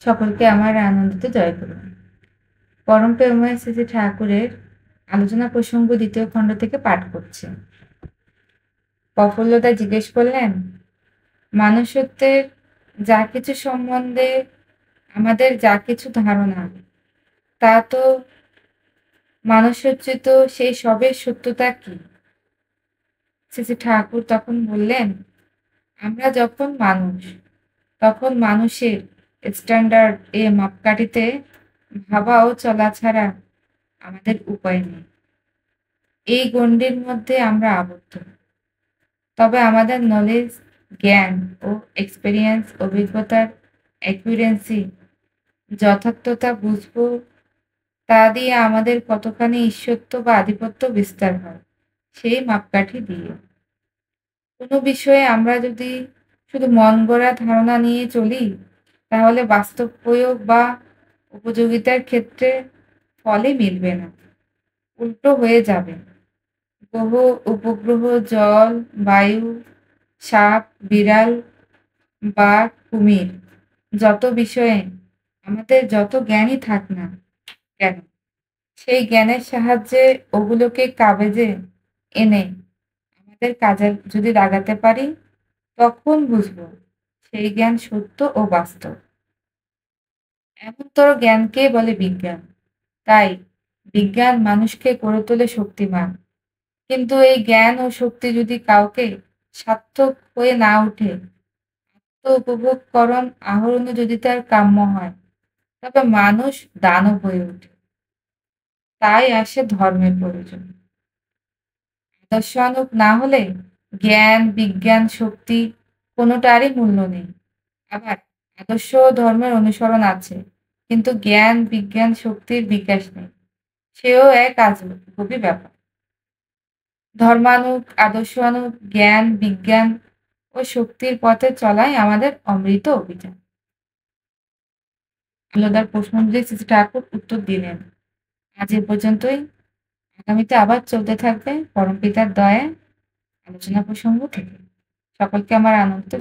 সকলকে আমার আনন্দিত জয় করুন। পরম প্রেমময় শ্রী শ্রী ঠাকুরের আলোচনা প্রসঙ্গ ২য় খণ্ড থেকে পাঠ করছে। প্রফুল্লদা জিজ্ঞেস করলেন, মানুষত্বের যা কিছু সম্বন্ধে আমাদের যা কিছু ধারণা, তা তো মানুষোচিত সেই সবের সত্যতা কি? শ্রী শ্রী ঠাকুর তখন বললেন, আমরা যখন মানুষ, তখন মানুষের স্ট্যান্ডার্ড মাপকাঠিতে ভাবা ও চলা ছাড়া আমাদের উপায় নেই। এই গণ্ডির মধ্যে আমরা আবদ্ধ। তবে আমাদের নলেজ, জ্ঞান ও এক্সপেরিয়েন্স, অভিজ্ঞতার অ্যাকুরেন্সি, যথার্থতা বুঝবো, তা দিয়ে আমাদের কতখানি ঈশ্বরত্ব বা আধিপত্য বিস্তার হয়, সেই মাপকাঠি দিয়ে। কোনো বিষয়ে আমরা যদি শুধু মন গড়া ধারণা নিয়ে চলি, তাহলে বাস্তব প্রয়োগ বা উপযোগিতার ক্ষেত্রে ফলই মিলবে না, উল্টো হয়ে যাবে। গ্রহ, উপগ্রহ, জল, বায়ু, সাপ, বিড়াল বা কুমির, যত বিষয়ে আমাদের যত জ্ঞানই থাক না কেন, সেই জ্ঞানের সাহায্যে ওগুলোকে কাবেজে এনে আমাদের কাজে যদি লাগাতে পারি, তখন বুঝবো সেই জ্ঞান সত্য ও বাস্তব। এমনতর জ্ঞানকে বলে বিজ্ঞান। তাই বিজ্ঞান মানুষকে করে তোলে শক্তিমান। কিন্তু এই জ্ঞান ও শক্তি যদি কাউকে সার্থক হয়ে না উঠে, উপভোগকরণ আহরণও যদি তার কাম্য হয়, তবে মানুষ দানব হয়ে ওঠে। তাই আসে ধর্মের প্রয়োজন। আদর্শানুগ না হলে জ্ঞান, বিজ্ঞান, শক্তি কোনোটারই মূল্য নেই। আবার আদর্শ ও ধর্মের অনুসরণ আছে, কিন্তু জ্ঞান, বিজ্ঞান, শক্তির বিকাশ নেই। সেও এক আজগুবি ব্যাপার। ধর্মানুগ, আদর্শানুগ, জ্ঞান, বিজ্ঞান ও শক্তির পথে চলাই আমাদের অমৃত অভিযান। আলোদার প্রশ্ন অনুযায়ী শ্রী শ্রী ঠাকুর উত্তর দিলেন, আজ এ পর্যন্তই। আগামীতে আবার চলতে থাকবে পরমপিতার দয়ায় আলোচনা প্রসঙ্গ থেকে। সকলকে আমার আনন্দিত